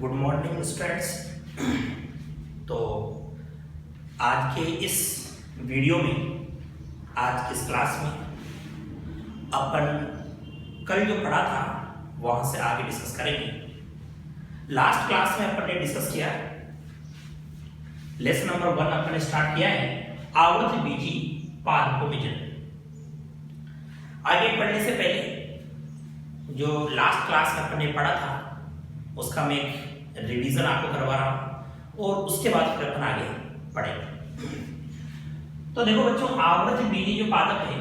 Good morning students. तो आज के इस वीडियो में, आज की इस क्लास में अपन कल जो पढ़ा था वहां से आगे डिस्कस करेंगे। लास्ट क्लास में अपन ने डिस्कस किया लेसन नंबर 1 अपन ने स्टार्ट किया है आवर्त बीजी पादपों में जन्म। आगे पढ़ने से पहले जो लास्ट क्लास में अपन ने पढ़ा था उसका मैं एक रिवीजन आपको करवा रहा हूं और उसके बाद फिर अपन आगे पढ़ेंगे। तो देखो बच्चों, आवर्त बीजी जो पादप है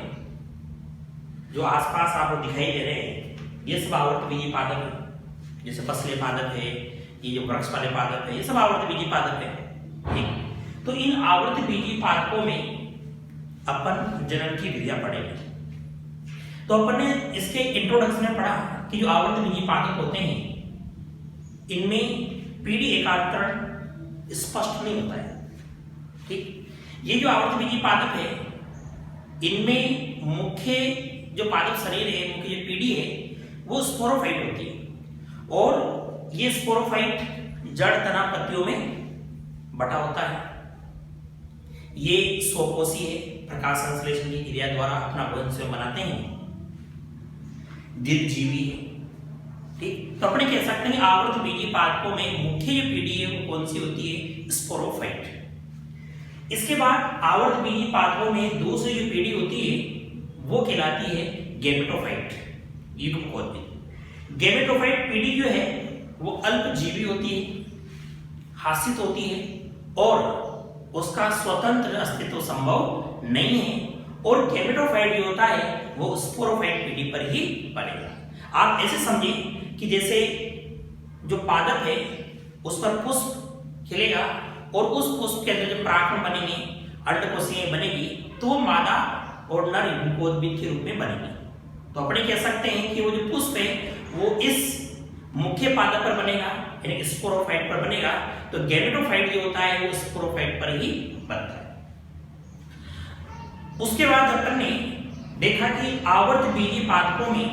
जो आसपास आपको दिखाई दे रहे हैं, ये सब आवर्त बीजी पादप है। जैसे पसले पादप है, ये जो वृक्ष वाले पादप है, ये सब आवर्त बीजी पादप है। ठीक, तो इन आवर्त बीजी पादपों में अपन जन्म की विधियां पढ़ेंगे। तो अपन ने इसके इंट्रोडक्शन में पढ़ा कि जो आवर्त बीजी पादप होते हैं इनमें पीढ़ी एकांतरण स्पष्ट नहीं होता है। ठीक, ये जो आवर्त बीजी पादप है इनमें मुख्य जो पादप शरीर है, मुख्य जो पीढ़ी है वो स्पोरोफाइट होती है और ये स्पोरोफाइट जड़ तना पत्तियों में बटा होता है। ये स्वकोशी है, प्रकाश संश्लेषण की क्रिया द्वारा अपना भोजन स्वयं बनाते हैं, दीर्घजीवी है। ठीक, तो अपने कह सकते हैं आवर्त बीजी पादपों में मुख्य जो पीढ़ी है वो कौन सी होती है? स्पोरोफाइट। इसके बाद आवर्त बीजी पादपों में दूसरी जो पीढ़ी होती है वो कहलाती है गैमेटोफाइट। गैमेटोफाइट पीढ़ी जो है वो अल्पजीवी होती है, हासित होती है और उसका स्वतंत्र अस्तित्व संभव नहीं है। और गैमेटोफाइट जो होता है वो स्पोरोफाइट पीढ़ी पर ही पड़ेगा। आप ऐसे समझिए कि जैसे जो पादप है उस पर पुष्प खिलेगा और उस पुष्प के अंदर जो परागकण बनेंगे, अंडकोशिकाएं बनेगी, तो वो मादा और नर युग्मकोद्भिद के रूप में बनेगी। तो अपने कह सकते हैं कि वो जो पुष्प है वो इस मुख्य पादप पर बनेगा, यानी स्पोरोफाइट पर बनेगा। तो गैमेटोफाइट जो होता है वो स्पोरोफाइट पर ही बनता है। उसके बाद अपन ने देखा कि आवर्त बीजी पादपों में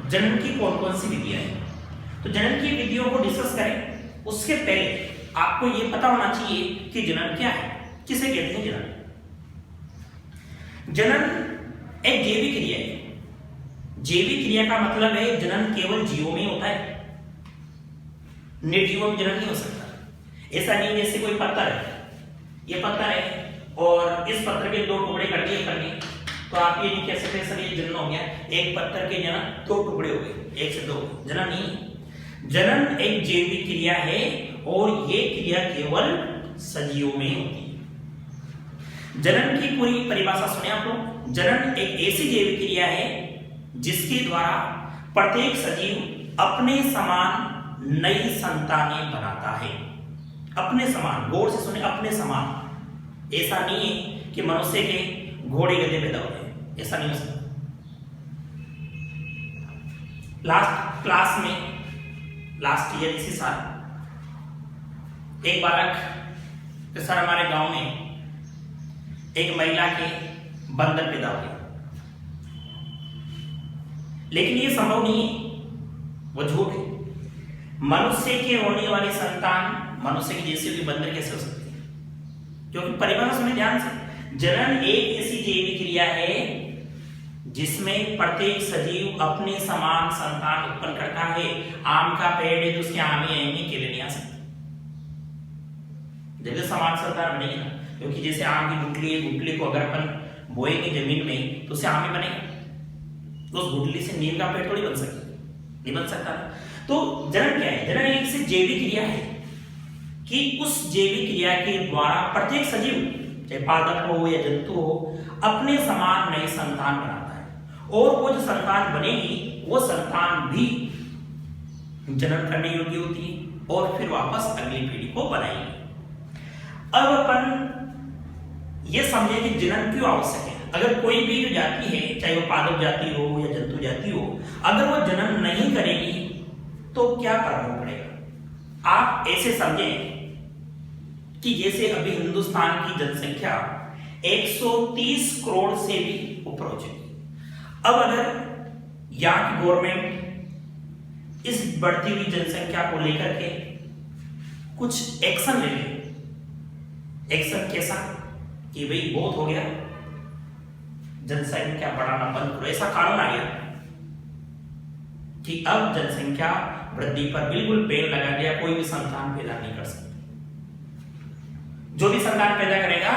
जनन की कौन कौन सी विधियां हैं। तो जनन की विधियों को डिस्कस करें उसके पहले आपको यह पता होना चाहिए कि जनन क्या है, किसे कहते हैं जनन। जनन एक जैविक क्रिया है। जैविक क्रिया का मतलब है जनन केवल जीवों में होता है, निर्जीवों में जनन नहीं हो सकता। ऐसा नहीं जैसे कोई पत्थर है, ये पत्थर है और इस पत्थर के 2 टुकड़े कर दिए करने, तो आप ये नहीं कह सकते सर ये जनन हो गया, एक पत्थर के जनन 2 टुकड़े हो गए, 1 से 2 जनन नहीं। जनन एक जैविक क्रिया है और ये क्रिया केवल सजीवों में होती है। जनन की पूरी परिभाषा सुने आप लोग। जनन एक ऐसी जैविक क्रिया है जिसके द्वारा प्रत्येक सजीव अपने समान नई संतानें बनाता है। अपने समान, गौर से सुने, अपने समान। ऐसा नहीं है कि मनुष्य के घोड़े गधे पैदा होते हैं, ऐसा नहीं हो सकता। लास्ट क्लास में, लास्ट ईयर इसी साल एक बालक सर हमारे गांव में एक महिला के बंदर पैदा हो गया, लेकिन ये संभव नहीं है, वो झूठ है। मनुष्य के होने वाली संतान मनुष्य की जैसी भी बंदर कैसे हो सकती है? क्योंकि परिभाषा सुने ध्यान से। जनन एक ऐसी जैविक क्रिया है जिसमें प्रत्येक सजीव अपने समान संतान उत्पन्न करता है। आम का पेड़ है तो उसके आम ही आएंगे, केले नहीं आ सकते। जब समान संतान बनेगी ना, क्योंकि जैसे आम की गुठली है, गुठली को अगर अपन बोएंगे जमीन में तो उसे आम ही बनेगा। तो उस गुठली से नीम का पेड़ थोड़ी बन सकता, नहीं बन सकता। तो जनन क्या है? जनन एक ऐसी जैविक क्रिया है कि उस जैविक क्रिया के द्वारा प्रत्येक सजीव, चाहे पादप हो या जंतु हो, अपने समान नई संतान बनाता है और वो जो संतान बनेगी वो संतान भी जनन करने योग्य होती है और फिर वापस अगली पीढ़ी को बनाएगी। अब अपन ये समझे कि जनन क्यों आवश्यक है। अगर कोई भी जो जाति है, चाहे वो पादप जाति हो या जंतु जाति हो, अगर वो जनन नहीं करेगी तो क्या प्रभाव पड़ेगा? आप ऐसे समझें कि जैसे अभी हिंदुस्तान की जनसंख्या 130 करोड़ से भी ऊपर हो चुकी। अब अगर यहाँ की गवर्नमेंट इस बढ़ती हुई जनसंख्या को लेकर के कुछ एक्शन ले ले। एक्शन कैसा कि भाई बहुत हो गया, जनसंख्या बढ़ाना बंद करो। ऐसा कानून आ गया कि अब जनसंख्या वृद्धि पर बिल्कुल बैन लगा दिया, कोई भी संतान पैदा नहीं कर सकता। जो भी संतान पैदा करेगा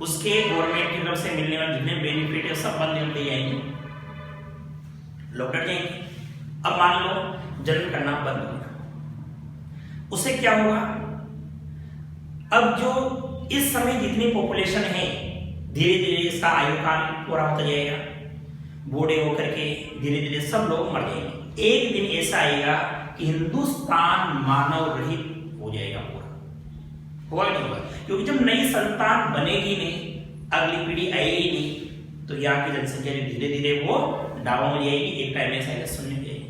उसके गवर्नमेंट की तरफ से मिलने वाले जितने बेनिफिट है सब बंद कर दिए जाएंगे, लौट जाएंगे। अब मान लो जन्म करना बंद हो गया, उससे क्या होगा? अब जो इस समय जितनी पॉपुलेशन है धीरे धीरे इसका आयु काल पूरा होता जाएगा, बूढ़े होकर के धीरे धीरे सब लोग मर जाएंगे। एक दिन ऐसा आएगा कि हिंदुस्तान मानव रहित हो जाएगा पूरा। हुआ नहीं हुआ? क्योंकि जब नई संतान बनेगी नहीं, अगली पीढ़ी आएगी नहीं, तो यहाँ की जनसंख्या धीरे धीरे वो डाउन हो जाएगी। एक टाइम ऐसा सुनने जाएगी।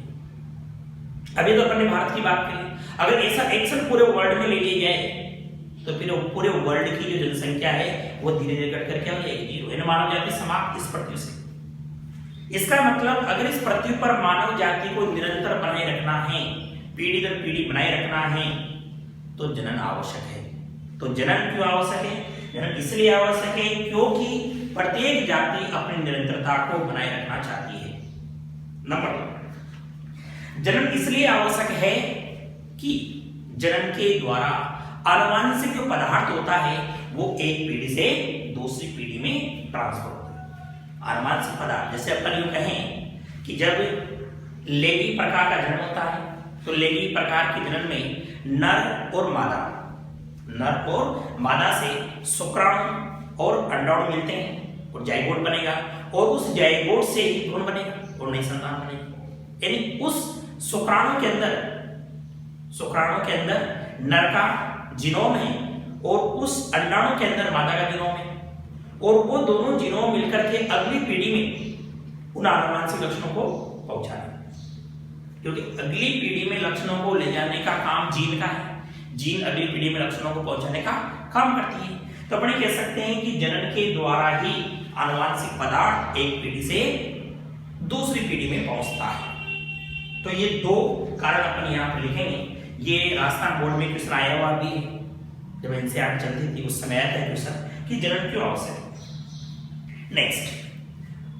अभी तो अपने भारत की बात करें, अगर ऐसा एक्शन पूरे वर्ल्ड में ले लिया जाए तो फिर पूरे वर्ल्ड की जो जनसंख्या है वो धीरे धीरे घट कर क्या हो जाएगी? जीरो। मानव जाति समाप्त इस पृथ्वी से। इसका मतलब अगर इस पृथ्वी पर मानव जाति को निरंतर बनाए रखना है, पीढ़ी दर पीढ़ी बनाए रखना है, तो जनन आवश्यक है। तो जनन क्यों आवश्यक है? जनन इसलिए आवश्यक है क्योंकि प्रत्येक जाति अपनी निरंतरता को बनाए रखना चाहती है। नंबर 2, जनन इसलिए आवश्यक है कि जनन के द्वारा आनुवांशिक जो पदार्थ होता है वो एक पीढ़ी से दूसरी पीढ़ी में ट्रांसफर होता है। आनुवांशिक पदार्थ जैसे अपन यूं कहें कि जब लैंगिक प्रकार का जन्म होता है तो लैंगिक प्रकार के जन्म में नर और मादा से शुक्राणु और अंडाणु मिलते हैं और जाइगोट बनेगा, और उस जाइगोट से ही भ्रूण बनेगा और नई संतान बनेगी। यानी उस शुक्राणु के अंदर नर का जीनोम है और उस अंडाणु के अंदर मादा का जीनोम है, और वो दोनों जीनोम मिलकर के अगली पीढ़ी में उन आनुवांशिक लक्षणों को पहुंचाना, क्योंकि अगली पीढ़ी में लक्षणों को ले जाने का काम जीन का है। जीन अगली पीढ़ी में लक्षणों को पहुंचाने का काम करती है। तो अपने कह सकते हैं कि जनन के द्वारा ही आनुवांशिक पदार्थ एक पीढ़ी से दूसरी पीढ़ी में पहुंचता है। तो ये 2 कारण अपन यहाँ पर लिखेंगे। ये राजस्थान बोर्ड में क्वेश्चन आया हुआ भी है, जब एनसीईआरटी चलती थी उस समय आया था क्वेश्चन कि जनन क्यों आवश्यक है। नेक्स्ट,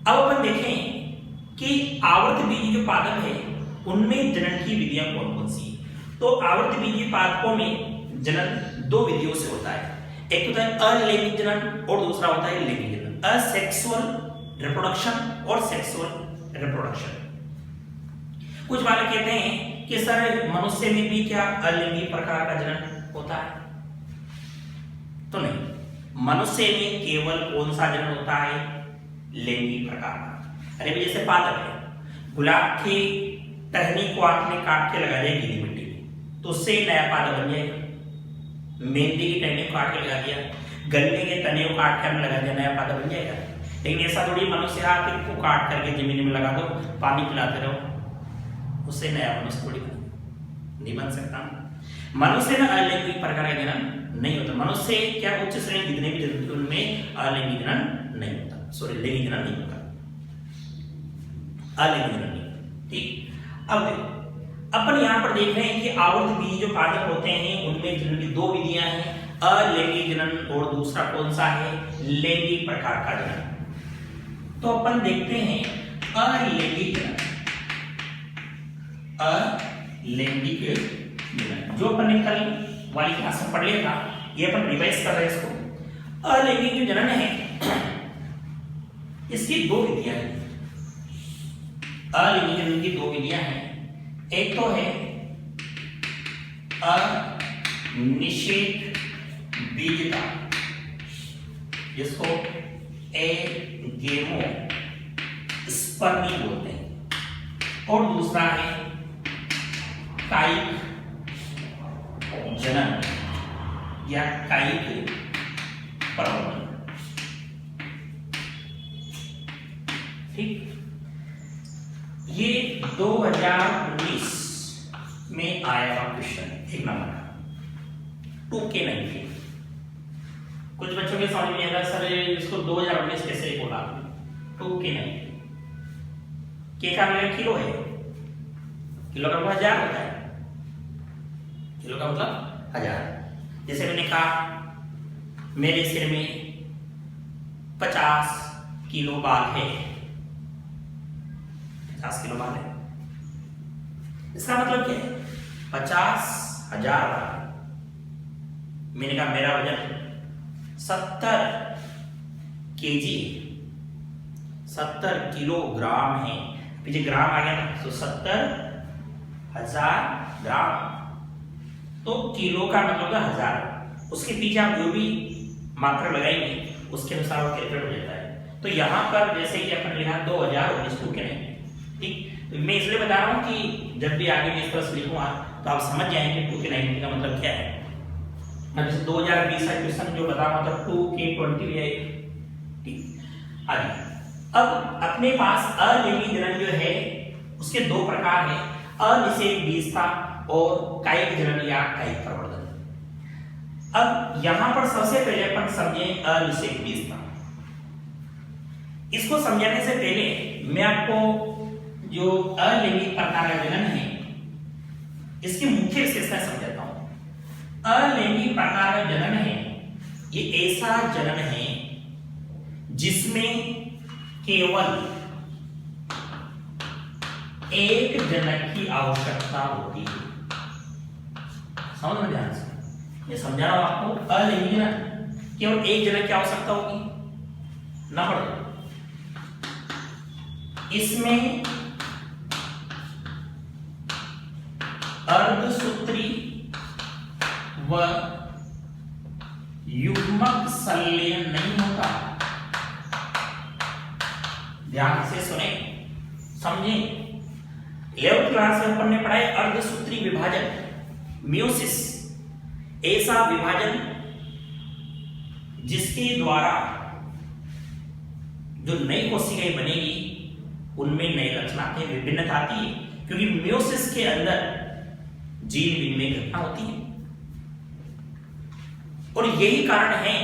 अब अपन देखें कि आवर्त बीजी जो पादप है उनमें जनन की विधियां कौन कौन सी है। तो आवर्त बीजी पादपों में जनन 2 विधियों से होता है। एक होता है अलैंगिक जनन और दूसरा होता है लैंगिक जनन। असेक्सुअल रिप्रोडक्शन और सेक्सुअल रिप्रोडक्शन। कुछ वाले कहते हैं कि सर मनुष्य में भी क्या अलैंगिक प्रकार का जनन होता है? तो नहीं, मनुष्य में केवल कौन सा जनन होता है? लैंगिक प्रकार का। अरे जैसे पादप है, गुलाब की टहनी को आपने काट के लगा दिया गीली मिट्टी में तो उससे नया पादप बन जाएगा। मेहंदी की टहनी को काट के लगा दिया, गन्ने के तने को काट के हमने लगा दिया, नया पादप बन जाएगा। लेकिन ऐसा थोड़ी मनुष्य हाथ को काट करके जमीन में लगा दो, पानी पिलाते रहो, उससे नया मनुष्य थोड़ी नहीं बन सकता। मनुष्य में अलैंगिक प्रकार का जनन नहीं होता। मनुष्य क्या उच्च श्रेणी जितने भी जंतु उनमें अलैंगिक जनन नहीं होता, सॉरी लैंगिक जनन नहीं होता, अलैंगिक जनन नहीं। ठीक, अब देखो अपन यहाँ पर देख रहे हैं कि आवर्त बीजी जो पादप होते हैं उनमें जनन की 2 विधियां हैं, अलैंगिक जनन और दूसरा कौन सा है? लैंगिक प्रकार का जनन। तो अपन देखते हैं अलैंगिक जनन। अलैंगिक जनन जो अपन ने कल वाली क्लास में पढ़ लिया था, ये अपन रिवाइज कर रहे हैं इसको। अलैंगिक जो जनन है इसकी 2 विधियां हैं। अलैंगिक जनन की 2 विधियां हैं। एक तो है अनिषेक बीजता, जिसको एगेमो स्पर्मी बोलते हैं, और दूसरा है कायिक जनन या कायिक प्रवर्धन। ठीक, ये 2019 में आया हुआ क्वेश्चन, 1 नंबर 2K नहीं थे। कुछ बच्चों के समझ में आया सर इसको 2019 कैसे बोला? 2K नहीं, के का मतलब किलो है, किलो का मतलब 1000 होता है, किलो का मतलब 1000। जैसे मैंने कहा मेरे सिर में 50 किलो बाल है, 50 किलो बाल है, इसका मतलब क्या है 50,000 बाल। मैंने कहा मेरा वजन 70 केजी, 70 किलोग्राम है, पीछे ग्राम आ गया ना, तो 70,000 ग्राम, तो किलो का मतलब होगा 1000, उसके पीछे आप जो भी मात्रा लगाएंगे उसके अनुसार वो कैलकुलेट हो जाता है। तो यहाँ पर जैसे कि अपन लिखा 2019 के नहीं, ठीक, तो मैं इसलिए बता रहा हूँ कि जब भी आगे मैं इस तरह से लिखूंगा तो आप समझ जाएंगे 2K19 का मतलब क्या है। जैसे 2020 का क्वेश्चन जो बता रहा था 2K20 है, ठीक। आगे अब अपने पास अलिंगी जनन जो है उसके दो प्रकार है, अनिषेक बीजता और कायिक जनन या कायिक प्रवर्धन। अब यहां पर सबसे पहले अपन समझें अनिषेक बीजता। इसको समझाने से पहले मैं आपको जो अलिंगी प्रकार का जनन है इसकी मुख्य विशेषताएं समझाता हूं। अलिंगी प्रकार का जनन है ये ऐसा जनन है जिसमें केवल एक जनक की आवश्यकता होती है। समझ में ध्यान से, ये समझा रहा हूं आपको। अलिंगी जनन केवल एक जनक की आवश्यकता होगी। नंबर 2, इसमें अर्धसूत्री व युग्मक संलयन नहीं होता। ध्यान से सुने, समझें। 11th क्लास में अपन ने पढ़ा है अर्धसूत्री विभाजन, मियोसिस, ऐसा विभाजन जिसके द्वारा जो नई कोशिकाएं बनेगी उनमें नए लक्षण आते हैं, विभिन्नता आती है, क्योंकि मियोसिस के अंदर जीन विनिमय घटना होती है। और यही कारण है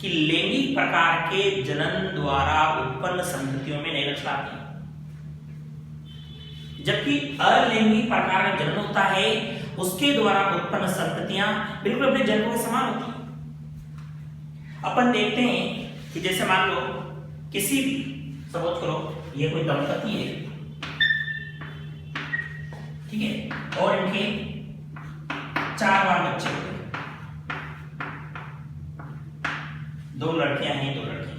कि लैंगिक प्रकार के जनन द्वारा उत्पन्न संततियों में नए लक्षण आते हैं, जबकि अलैंगिक प्रकार का जनन होता है उसके द्वारा उत्पन्न संततियां बिल्कुल अपने जन्मों के समान होती हैं। अपन देखते हैं कि जैसे मान लो किसी भी, सपोज करो ये कोई दंपति है, ठीक है, और इनके 4 बार बच्चे होते हैं, 2 लड़कियां हैं 2 लड़के,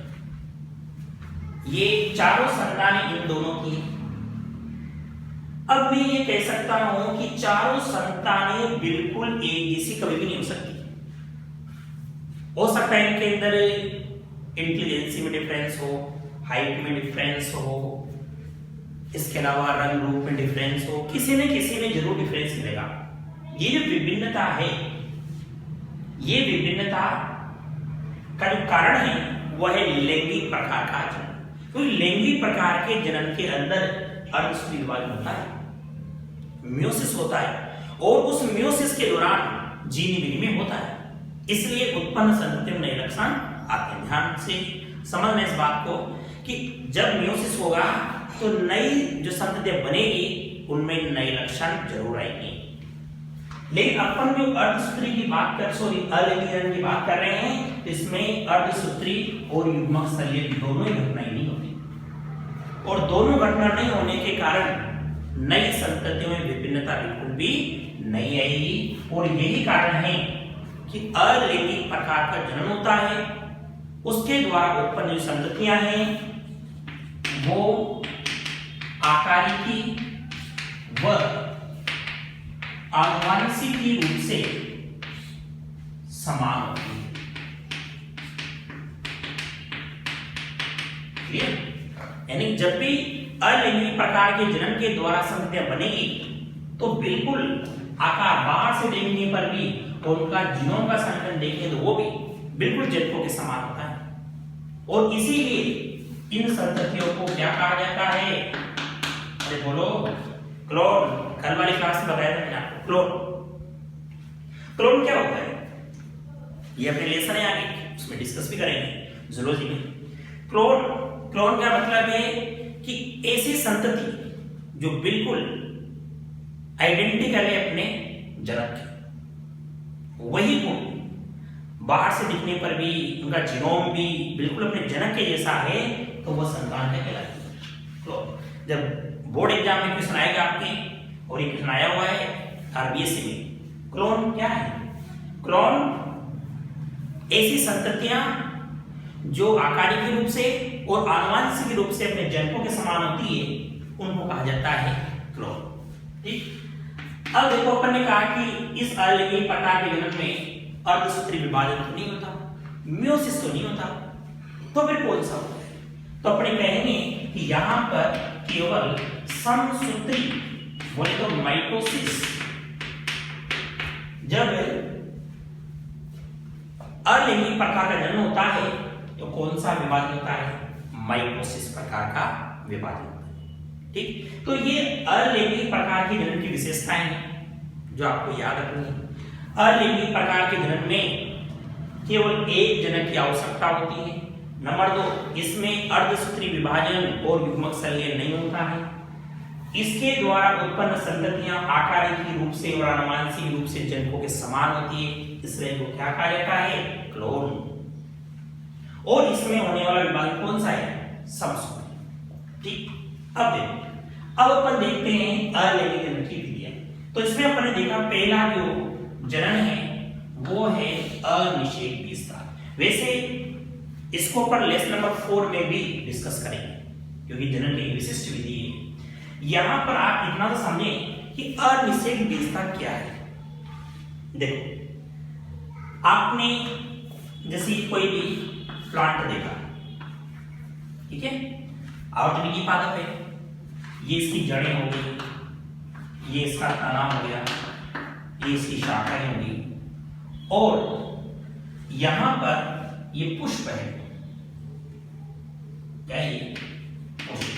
ये चारों संतानें इन दोनों की। अब मैं ये कह सकता हूं कि चारों संतानें बिल्कुल एक जैसी कभी भी नहीं हो सकती। हो सकता है इनके अंदर इंटेलिजेंसी में डिफरेंस हो, हाइट में डिफरेंस हो, इसके अलावा रंग रूप में डिफरेंस हो, किसी न किसी में जरूर डिफरेंस मिलेगा। ये जो विभिन्नता है, ये विभिन्नता का जो कारण है वह है लैंगिक प्रकार का जनन। क्योंकि लैंगिक प्रकार के जनन के अंदर अर्धसूत्री विभाजन होता है, मियोसिस होता है, और उस मियोसिस के दौरान जीन विनिमय होता है, इसलिए उत्पन्न संततियों में नए लक्षण आते हैं। ध्यान से समझना इस बात को कि जब मियोसिस होगा तो नई जो संततियां बनेगी उनमें नए लक्षण जरूर आएंगे। लेकिन अपन जो अर्धसूत्री की बात कर, सॉरी अलैंगिक जनन की बात कर रहे हैं, तो इसमें अर्धसूत्री और युग्मक संलयन दोनों ही घटनाएं नहीं होती, और दोनों घटना नहीं होने के कारण नई संततियों में विभिन्नता बिल्कुल भी नहीं आएगी। और यही कारण है कि अलैंगिक प्रकार का जनन होता है, उसके द्वारा उत्पन्न जो संततियां हैं वो आकारिकी व आनुवांशिकी रूप से समान होती है। क्लियर? यानी जब भी अलैंगिक प्रकार के जनन के द्वारा संततियां बनेगी तो बिल्कुल आकार बाहर से देखने पर भी उनका जीनोम का संगठन देखें तो वो भी बिल्कुल जनकों के समान होता है। और इसीलिए इन संततियों को क्या कहा जाता है? अरे बोलो, क्लोन। कल वाली क्लास में बताया था मैंने आपको, क्लोन। क्लोन क्या होता है ये अपने लेसन है आगे, उसमें डिस्कस भी करेंगे जूलॉजी में। क्लोन का मतलब है कि ऐसी संतति जो बिल्कुल आइडेंटिकल है अपने जनक के, वही गुण बाहर से दिखने पर भी, उनका जीनोम भी बिल्कुल अपने जनक के जैसा है, तो वह संतान का कहलाती है। तो जब बोर्ड एग्जाम में क्वेश्चन आएगा आपके, और ये क्वेश्चन आया हुआ है आरबीएससी में, क्लोन क्या है? क्लोन ऐसी संततियां जो आकारिक रूप से और आनुवंशिक रूप से अपने जनकों के समान होती है, उनको कहा जाता है क्लोन। ठीक, अब देखो अपन ने कहा कि इस अलिंगी प्रकार के जन्म में अर्धसूत्री विभाजन तो नहीं होता, मियोसिस तो नहीं होता, तो फिर कौन सा होता है? तो अपने कहेंगे कि यहां पर केवल समसूत्री, बोले तो माइटोसिस, जब अलिंगी प्रकार का जन्म होता है तो कौन सा विभाजन होता है? माइटोसिस प्रकार का विभाजन होता है। ठीक, तो ये अलिंगी प्रकार के जन्म की विशेषताएं हैं जो आपको याद रखनी है। अलिंगी प्रकार के जन्म में केवल एक जनक की आवश्यकता होती है। नंबर 2, इसमें अर्धसूत्री विभाजन और युग्मक संलयन नहीं होता है। इसके द्वारा उत्पन्न संततियां आकारिक रूप से और आनुवंशिक रूप से जनकों के समान होती है, इसलिए इनको क्या कहा जाता है? क्लोन। और इसमें होने वाला विभाजन कौन सा है? समसूत्री। ठीक, अब देखो, अब अपन देखते हैं अलिंगी जनन की विधियां। तो इसमें अपन ने देखा पहला जो जनन है वो है अनिषेक विस्तार। वैसे इसको अपन लेसन नंबर 4 में भी डिस्कस करेंगे, क्योंकि जनन की विशिष्ट विधि है। यहां पर आप इतना तो समझें कि अनिषेक विस्तार क्या है। देखो, आपने जैसे कोई भी प्लांट देखा, ठीक है, आवटनी की पादप है, ये इसकी जड़ें हो गई, ये इसका तना हो गया, ये इसकी शाखाएं होंगी, और यहां पर ये पुष्प है, क्या है ये? पुष्प।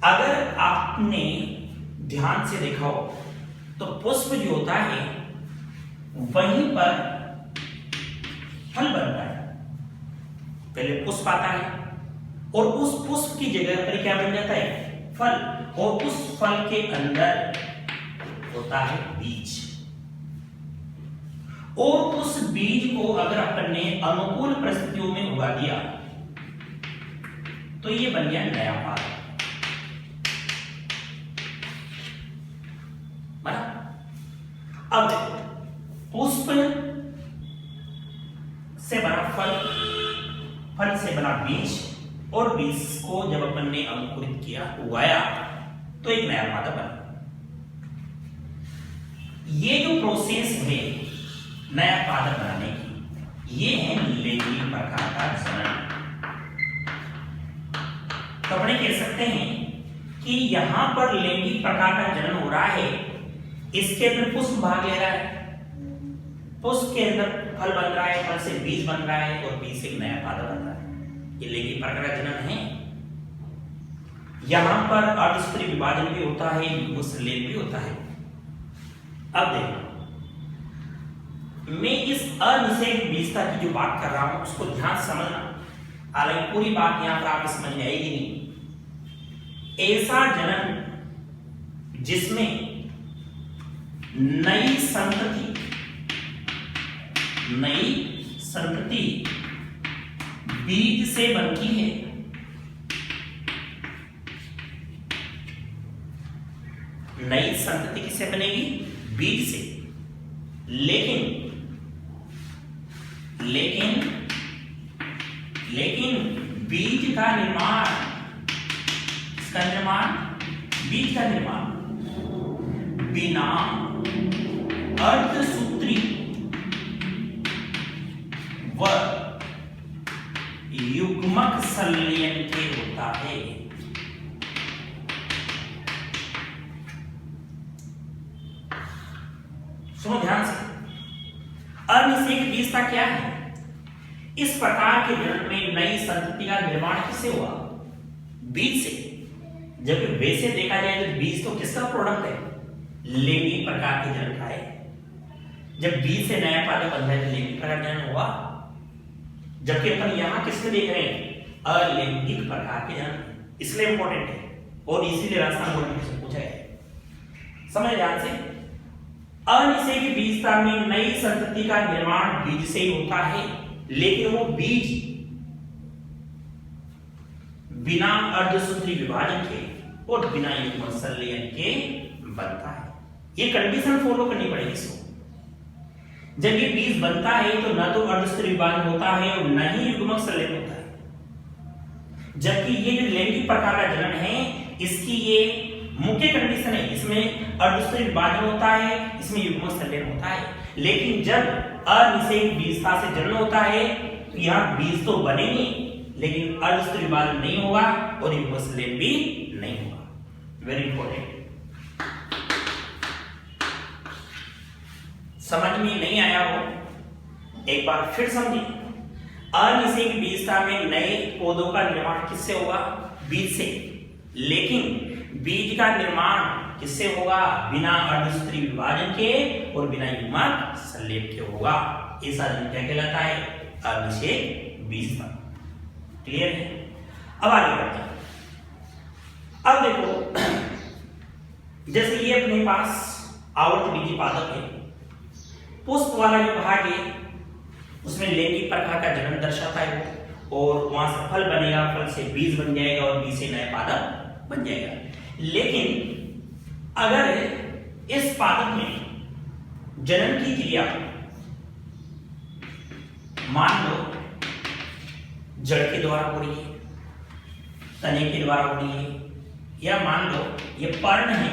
अगर आपने ध्यान से देखा हो तो पुष्प जो होता है वहीं पर फल बनता है। पहले पुष्प आता है और उस पुष्प की जगह पर क्या बन जाता है? फल, और उस फल के अंदर होता है बीज, और उस बीज को अगर अपन ने अनुकूल परिस्थितियों में उगा दिया तो ये बन गया नया पादप। बना? अब देखो, पुष्प से बना फल, फल से बना बीज, और बीज को जब अपन ने अंकुरित किया, उगाया, तो एक नया पादप बना। ये जो प्रोसेस है नया पादप बनाने की, ये है लैंगिक प्रकार का जनन। तो अपने कह सकते हैं कि यहां पर लैंगिक प्रकार का जनन हो रहा है, इसके अंदर पुष्प भाग ले रहा है, पुष्प के अंदर फल बन रहा है, फल से बीज बन रहा है, और बीज से एक नया पादप बन रहा है। ये लैंगिक प्रकार का जनन है। यहां पर अर्धसूत्री विभाजन भी होता है, युग्मक संलयन भी होता है। अब देखो, मैं इस अनिषेक विस्तार की जो बात कर रहा हूं उसको ध्यान से समझना, हालांकि पूरी बात यहां पर आपको समझ में आएगी नहीं। ऐसा जनन जिसमें नई संतति बीज से बनती है, नई संतति किससे बनेगी? बीज से। लेकिन बीज का निर्माण, बीज का निर्माण बिना अर्धसूत्री व युग्मक संलयन के होता है। सुनो ध्यान से, अनिषेक विस्तार क्या है? इस प्रकार के जनन में नई संतति का निर्माण किससे हुआ? बीज से। जब वैसे देखा जाए तो बीज तो किसका प्रोडक्ट है? लैंगिक प्रकार के जनन का है। जब बीज से नया पादप बनता है तो लैंगिक प्रकार जनन हुआ, जबकि अपन यहां किसमें देख रहे हैं? अलैंगिक प्रकार के जनन। इसलिए इंपॉर्टेंट है, और इसीलिए राजस्थान बोर्ड में पूछा है। समझ ध्यान से, अनिषेकी बीजता में नई संतति का निर्माण बीज से ही होता है, लेकिन वो बीज बिना अर्धसूत्री विभाजन के और बिना युग्म संलयन के बनता है। ये कंडीशन फॉलो करनी पड़ेगी इसको। जब ये बीज बनता है तो न तो अर्धसूत्री विभाजन होता है और न ही युग्मक संलयन होता है। जबकि ये जो लैंगिक प्रकार का जनन है, इसकी ये मुख्य कंडीशन है, इसमें अर्धसूत्री विभाजन होता है, इसमें युग्मक संलयन होता है। लेकिन जब अनिषेक बीजता से जनन होता है तो यहाँ बीज तो बनेंगे, लेकिन अर्धसूत्री विभाजन नहीं होगा और युग्मक संलयन भी नहीं होगा। Very important. समझ में नहीं आया हो, एक बार फिर समझिए। अनिषेक बीजता में नए पौधों का निर्माण किससे होगा? बीज से। लेकिन बीज का निर्माण किससे होगा? बिना अर्धसूत्री विभाजन के और बिना युग्मक संलेप के होगा। ऐसा जनन क्या कहलाता है? अनिषेक बीजता। क्लियर है? अब आगे बढ़ते हैं। अब देखो, जैसे ये अपने पास आवर्त बीजी पादप है, पुष्प वाला जो भाग है उसमें लैंगिक प्रकार का जनन दर्शाता है वो, और वहां से फल बनेगा, फल से बीज बन जाएगा और बीज से नया पादप बन जाएगा। लेकिन अगर इस पादप में जनन की क्रिया मान लो जड़ के द्वारा हो रही है, तने के द्वारा हो रही है, या मान लो ये पर्ण है,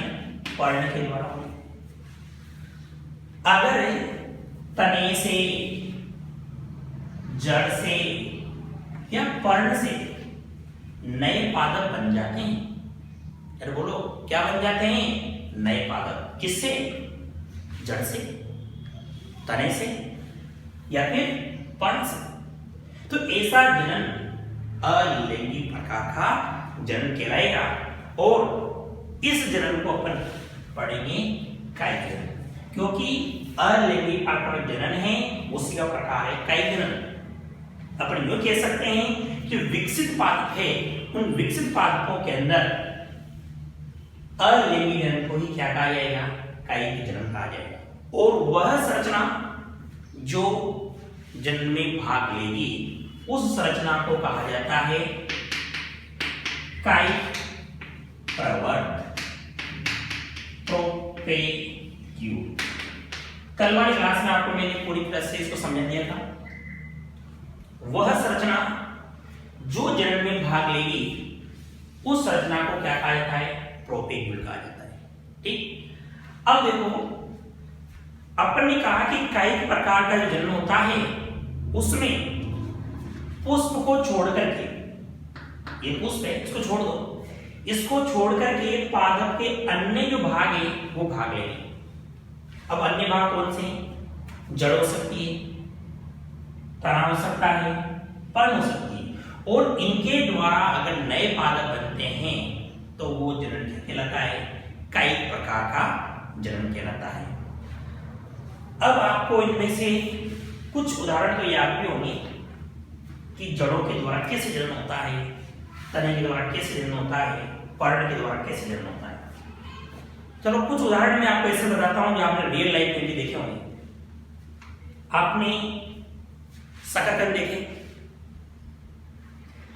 पर्ण के द्वारा हो रही है। अगर तने से, जड़ से या पर्ण से नए पादप बन जाते हैं, अरे बोलो क्या बन जाते हैं? नए पादप। किससे? जड़ से, तने से या फिर पर्ण से। तो ऐसा जनन अलैंगिक प्रकार का जनन कहलाएगा, और इस जनन को अपन पढ़ेंगे कायिक जनन, क्योंकि अलैंगिक प्रकार का जनन है उसी का प्रकार है कायिक जनन। अपन यूं कह सकते हैं कि विकसित पादप है, उन विकसित पादपों के अंदर अलैंगिक जनन को ही क्या कहा जाएगा? कायिक जनन कहा जाएगा। और वह संरचना जो जनन में भाग लेगी उस संरचना को कहा जाता है कायिक प्रवर्त प्रोपैग्यूल। कल वाली क्लास में आपको मैंने पूरी तरह से इसको समझा दिया था। वह संरचना जो जनन में भाग लेगी उस संरचना को क्या कहा जाता है? प्रोपैग्यूल कहा जाता है। ठीक, अब देखो, अपन ने कहा कि कायिक प्रकार का जो जनन होता है उसमें पुष्प को छोड़ करके, ये पुष्प है इसको छोड़ दो, इसको छोड़ करके पादप के अन्य जो भाग है वो भाग लेंगे। अब अन्य भाग कौन से हैं? जड़ हो सकती है, तना हो सकता है, पर्ण हो सकती है, और इनके द्वारा अगर नए पादप बनते हैं तो वो जनन क्या कहलाता है? कायिक प्रकार का जनन कहलाता है। अब आपको इनमें से कुछ उदाहरण तो याद भी होंगे कि जड़ों के द्वारा कैसे जनन होता है, तने के द्वारा कैसे जनन होता है, पर्ण के द्वारा कैसे जनन होता है। चलो कुछ उदाहरण मैं आपको ऐसे बताता हूं जो आपने रियल लाइफ में भी देखे होंगे। आपने शकरकंद देखे?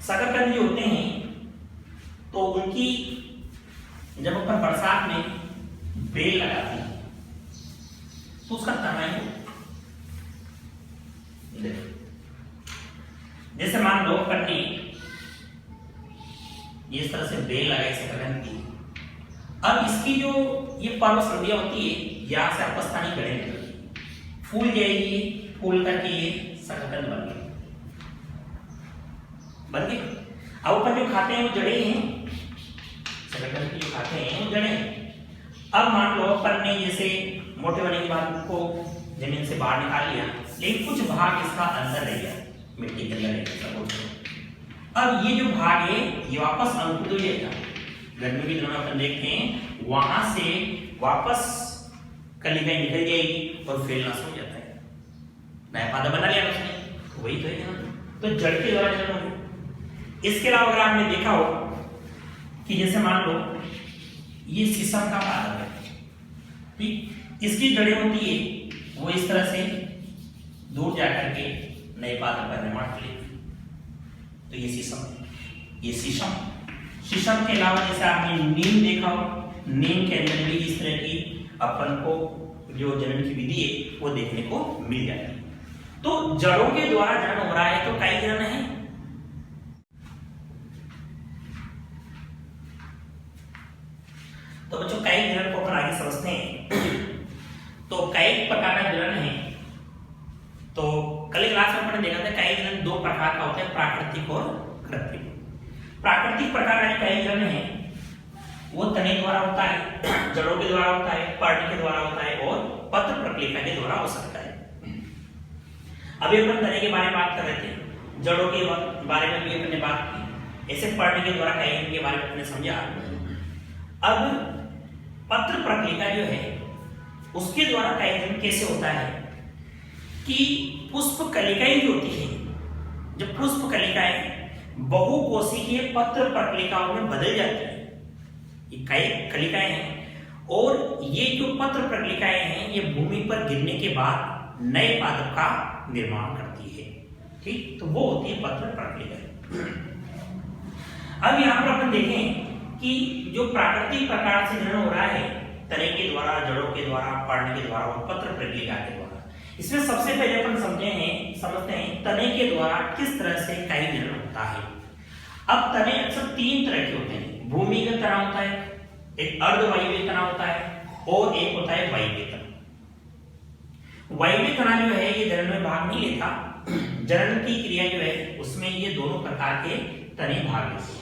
शकरकंद जो होते हैं तो उनकी जब अपन बरसात में बेल लगाते हैं तो उसका तना ही जैसे मान लो पन्नी इस तरह से बेल लगाई शकरकंद की। अब इसकी जो ये पर्व संधियां होती है यहां से आपस पानी गड़ेंगे, फूल जाएगी, फूल करके ये शकरकंद बन गई। अब अपन जो खाते हैं वो जड़े हैं, शकरकंद की जो खाते हैं वो जड़े हैं। अब मान लो अपन ने जैसे मोटे होने के बाद उसको जमीन से बाहर निकाल लिया, लेकिन कुछ भाग इसका अंदर रह गया, मिट्टी के अंदर रह गया। अब ये जो भाग है ये वापस अंकुरित हो जाएगा। गर्मी के दिनों में अपन देखते हैं वहां से वापस कलिकाएं निकल जाएगी और फैलना शुरू हो जाता है, नया पौधा बना लिया उसने। वही तो है ना, तो जड़ के द्वारा जनन हो। इसके अलावा अगर आपने देखा हो कि जैसे मान लो ये शीशम का पादप है, ठीक, इसकी जड़ें होती है वो इस तरह से दूर जाकर के नए पादप का निर्माण करेगी। तो ये शीशम है, ये शीशम। शीशम के अलावा जैसे आपने नीम देखा हो, नीम के अंदर भी इस तरह की अपन को जो जनन की विधि है वो देखने को मिल जाती है। तो जड़ों के द्वारा जनन हो रहा है तो कायिक जनन है। तो बच्चों कायिक जनन को अपन आगे समझते हैं। तो कायिक प्रकार का जनन है, तो कल क्लास में अपन ने देखा था कायिक जनन दो प्रकार का होता है, प्राकृतिक और कृत्रिम। प्राकृतिक प्रकार का कायिक जनन है वो तने द्वारा होता है, जड़ों के द्वारा होता है, पर्णी के द्वारा होता है और पत्र प्रक्रिया के द्वारा हो सकता है। अभी अपन तने के बारे में बात कर रहे थे, जड़ों के बारे में भी अपने बात की, ऐसे पर्णी के द्वारा कायिक के बारे में अपने समझा। अब पत्र प्रक्रिया जो है उसके द्वारा कायिक कैसे होता है कि पुष्प कलिकाएं जो होती है, जब पुष्प कलिकाएं बहुकोशिकीय पत्र प्रक्रियाओं में बदल जाती है, ये कायिक कलिकाएं हैं, और ये जो पत्र प्रक्रियाएं हैं ये भूमि पर गिरने के बाद नए पादप का निर्माण करती है, ठीक, तो वो होती है पत्र प्रक्रिया। अब यहाँ पर अपन देखें कि जो प्राकृतिक प्रकार से जनन हो रहा है तने के द्वारा, जड़ों के द्वारा, पर्णी के द्वारा और पत्र प्रक्रिया के द्वारा, इसमें सबसे पहले अपन समझते हैं तने के द्वारा किस तरह से कायिक जनन होता है। अब तने अक्सर तीन तरह के होते हैं, भूमिगत तना होता है, एक अर्धवायवीय तना होता है और एक होता है वायवीय तना। वायवीय तना जो है ये जनन में भाग नहीं लेता, जनन की क्रिया जो है उसमें ये दोनों प्रकार के तने भाग लेते हैं।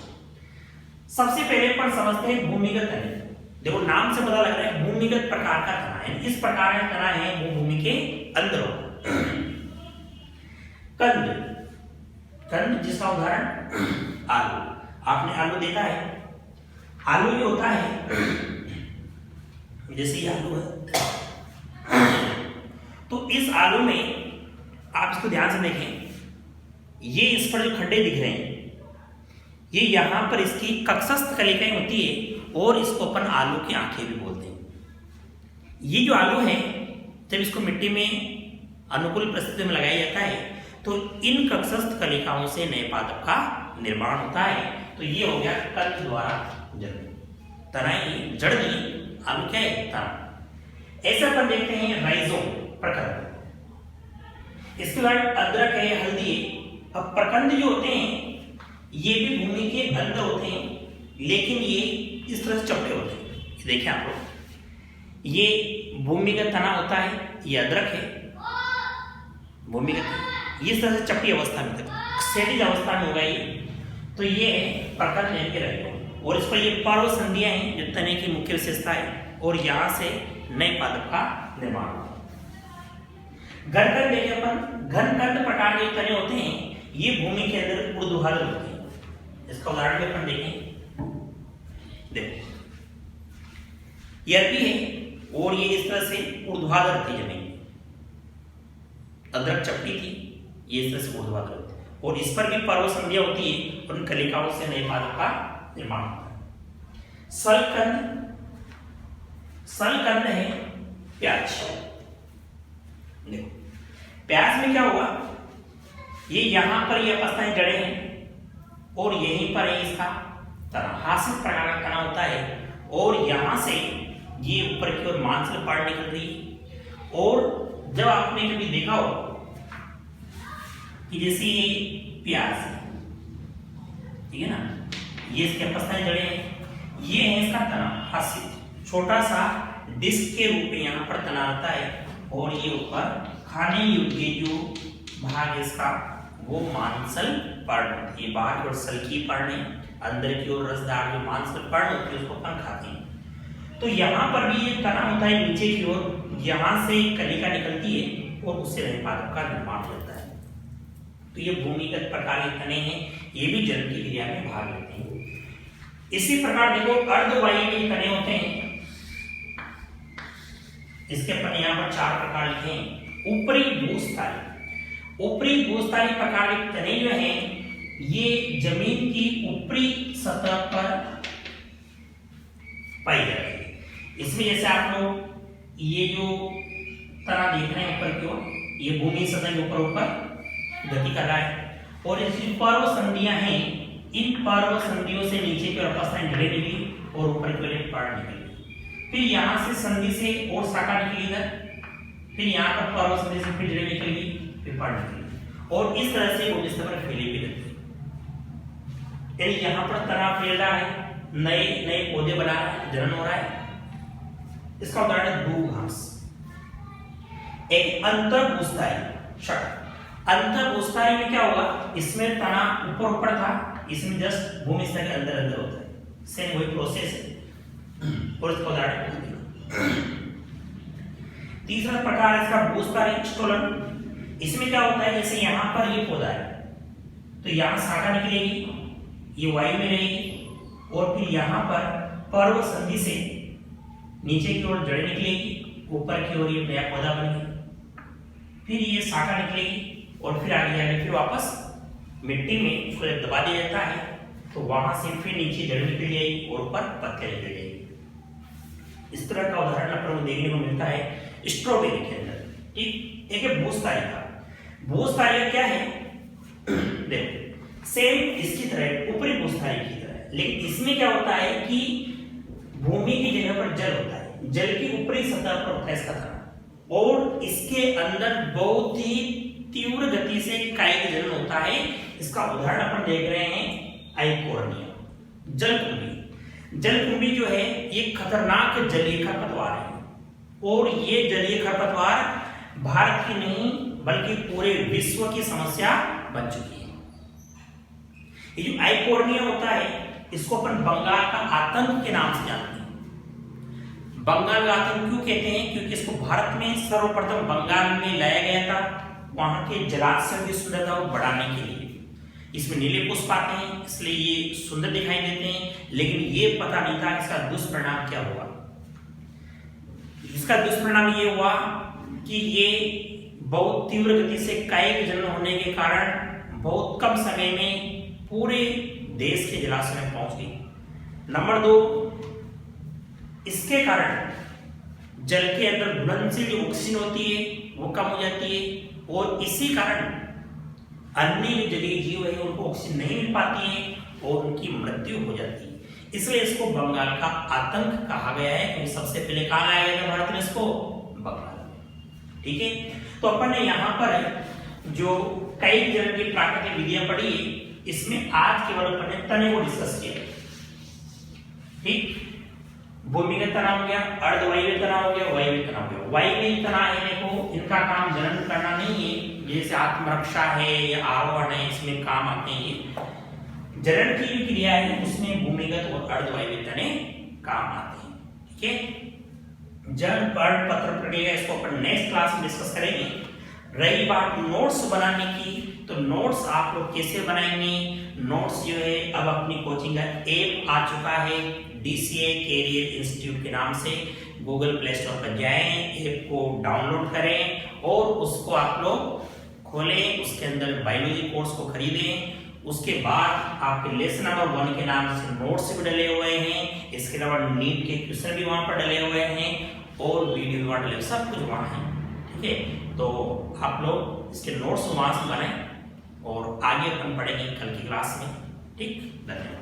सबसे पहले अपन समझते हैं भूमिगत तने। देखो नाम से पता लग रहा है भूमिगत प्रकार का तना है, इस प्रकार का तना है वो भूमि के अंदर होता है। कंद, कंद जिसका उदाहरण आलू, आपने आलू देखा है, आलू जो होता है जैसे ये आलू है, तो इस आलू में आप इसको ध्यान से देखें, ये इस पर जो खड्डे दिख रहे हैं ये यहां पर इसकी कक्षस्थ कलिकाएं होती है और इसको अपन आलू की आंखें भी बोलते हैं। ये जो आलू है जब इसको मिट्टी में अनुकूल परिस्थिति में लगाया जाता है तो इन कक्षस्थ कलिकाओं से नए पादप का निर्माण होता है। तो ये हो गया कंद द्वारा जनन। तना ही जड़ नहीं, आलू क्या है, तना। ऐसा अपन देखते हैं राइजोम, प्रकंद, इसके बाद अदरक है, हल्दी है। अब प्रकंद जो होते हैं ये भी भूमि के अंदर होते हैं, लेकिन ये इस तरह से चपटे होते हैं। ये देखिए आप लोग, ये भूमिगत तना होता है, ये अदरक है भूमिगत, ये इस तरह से चपटी अवस्था में सेटिज अवस्था में होगा ये, तो ये है प्रकंद यानी कि राइजोम। और इस पर ये पर्व संधियां हैं जो तने की मुख्य विशेषता है, और यहां से नए पादप का निर्माण होता है। घनकंद देखिए अपन, घनकंद प्रकार के तने होते हैं ये भूमि के अंदर ऊर्ध्वाधर होते हैं। इसका उदाहरण भी अपन देखें, देखो ये अरबी है और ये इस तरह से ऊर्ध्वाधर थी जमीन, अदरक चपटी थी, ये इस तरह से ऊर्ध्वाधर होती है, और इस पर भी पर्व संधियां होती है और उन कलिकाओं से नए पादप का निर्माण होता है। सलकंद, सलकंद है प्याज। देखो प्याज में क्या होगा, ये यहां पर ये अपस्थायी जड़ें हैं और यहीं पर है इसका तना, हासिल प्रकार का तना होता है, और यहां से ये ऊपर की ओर मांसल पार्ट निकल रही है। और जब आपने कभी देखा हो कि जैसे ये प्याज, ठीक है ना, ये इसके अपस्थायी जड़ें हैं, ये है इसका तना, हासिल छोटा सा डिस्क के रूप में यहाँ पर तना आता है, और ये ऊपर खाने योग्य जो भाग इसका वो मांसल पर्ण होती है। बाहर की ओर सल्की पर्ण है, अंदर की ओर रसदार जो मांसल पर्ण होती है उसको अपन खाते हैं। तो यहाँ पर भी ये तना होता है नीचे की ओर, यहाँ से कलिका निकलती है और उससे नए पादप का निर्माण होता है। तो ये भूमिगत प्रकार के तने हैं, ये भी जनन की क्रिया में भाग लेते हैं। इसी प्रकार देखो अर्धवायवीय तने होते हैं, इसके अपन यहाँ पर चार प्रकार लिखे हैं। ऊपरी भूस्थायी, ऊपरी भूस्थायी प्रकार के तने जो हैं ये जमीन की ऊपरी सतह पर पाई जाएगी। इसमें जैसे आप लोग ये जो तना देख रहे हैं ऊपर की ओर, ये भूमि सतह के ऊपर ऊपर गति कर रहा है और इसकी पर्व संधियां हैं, इन पर्व संधियों से नीचे की ओर अपस्थान ढले निकली और ऊपर की ओर एक पार्ट निकली, फिर यहां से संधि से और शाखा निकली इधर, फिर यहाँ पर पर्व संधि से फिर ढले निकली, फिर पार्ट निकली और इस तरह से वो इस तरह फैली भी रहती है। यानी यहाँ पर तना फैल रहा है, नए नए पौधे बना रहा है, जनन हो रहा है। इसका उदाहरण है दूब घास। एक अंतर्भूस्थायी शक, अंतर्भूस्थायी में क्या होगा, इसमें तना ऊपर ऊपर था, इसमें जस्ट भूमि स्तर के अंदर अंदर होता है, सेम वही प्रोसेस है और इसका उदाहरण। तीसरा प्रकार इसका भूस्थायी स्टोलन। इसमें क्या होता है, जैसे यहाँ पर ये पौधा है तो यहाँ शाखा निकलेगी, ये वायु में रहेगी और फिर यहाँ पर पर्व संधि से नीचे की ओर जड़ निकलेगी, ऊपर की ओर ये नया पौधा बनेगा, फिर ये शाखा निकलेगी और फिर आगे जाके फिर वापस मिट्टी में इसको जब दबा दिया जाता है तो वहां से फिर नीचे जड़ निकल जाएगी और ऊपर पत्ते निकल जाएगी। इस तरह का उदाहरण अपन को देखने को मिलता है स्ट्रॉबेरी के अंदर। ठीक, एक है भूस्थायिका। भूस्थायिका क्या है, देखो सेम इसकी तरह ऊपरी भूस्थायिका की तरह, लेकिन इसमें क्या होता है कि भूमि की जगह पर जल होता है, जल की ऊपरी सतह पर होता है इसका तना, और इसके अंदर बहुत ही तीव्र गति से कायिक जनन होता है। इसका उदाहरण अपन देख रहे हैं आइकोर्निया, जलकुंभी। जलकुंभी जो है ये खतरनाक जलीय खरपतवार है और ये जलीय खरपतवार भारत की नहीं बल्कि पूरे विश्व की समस्या बन चुकी है। ये जो आइकोर्निया होता है इसको अपन बंगाल का आतंक के नाम से जानते हैं। बंगाल का आतंक क्यों कहते हैं, क्योंकि इसको भारत में सर्वप्रथम बंगाल में लाया गया था, वहां के जलाशयों की सुंदरता को बढ़ाने के लिए। इसमें नीले पुष्प आते हैं इसलिए ये सुंदर दिखाई देते हैं, लेकिन ये पता नहीं था इसका दुष्परिणाम क्या हुआ। इसका दुष्परिणाम ये हुआ कि ये बहुत तीव्र गति से कायिक जनन होने के कारण बहुत कम समय में पूरे देश के जलाशय में पहुंच गई। नंबर 2, इसके कारण जल के अंदर घुलनशील जो ऑक्सीजन होती है वो कम हो जाती है और इसी कारण अन्य जलीय जीव है उनको ऑक्सीजन नहीं मिल पाती है और उनकी मृत्यु हो जाती है। इसलिए इसको बंगाल का आतंक कहा गया है, क्योंकि सबसे पहले कहाँ लाया गया था भारत में इसको, बंगाल में। ठीक है, तो अपन ने यहाँ पर जो कई जनन की प्राकृतिक विधियां पढ़ी, इसमें आज केवल अपन ने तने को डिस्कस किया। ठीक, भूमिगत तना हो गया, अर्धवायवीय तना हो गया, वायवीय तना हो गया। वायवीय तना है देखो, इनका काम जनन करना नहीं है, जैसे आत्मरक्षा है या आरोहण है, इसमें काम आते हैं ये। जनन की जो क्रिया है उसमें भूमिगत और अर्धवायवीय तने काम आते हैं। ठीक है, जन पर्ण पत्र प्रक्रिया इसको अपन नेक्स्ट क्लास में डिस्कस करेंगे। रही बात नोट्स बनाने की, तो नोट्स आप लोग कैसे बनाएंगे, नोट्स जो है अब अपनी कोचिंग का ऐप आ चुका है DCA कैरियर इंस्टीट्यूट के नाम से। गूगल प्ले स्टोर पर जाएं, ऐप को डाउनलोड करें और उसको आप लोग खोलें, उसके अंदर बायोलॉजी कोर्स को खरीदें। उसके बाद आपके लेसन नंबर 1 के नाम से नोट्स भी डले हुए हैं, इसके अलावा नीट के क्वेश्चन भी वहां पर डले हुए हैं और वीडियो भी वहां डले, सब कुछ वहां है। ठीक है, तो आप लोग इसके नोट्स वहां से बनाएं और आगे अपन पढ़ेंगे कल की क्लास में। ठीक, धन्यवाद।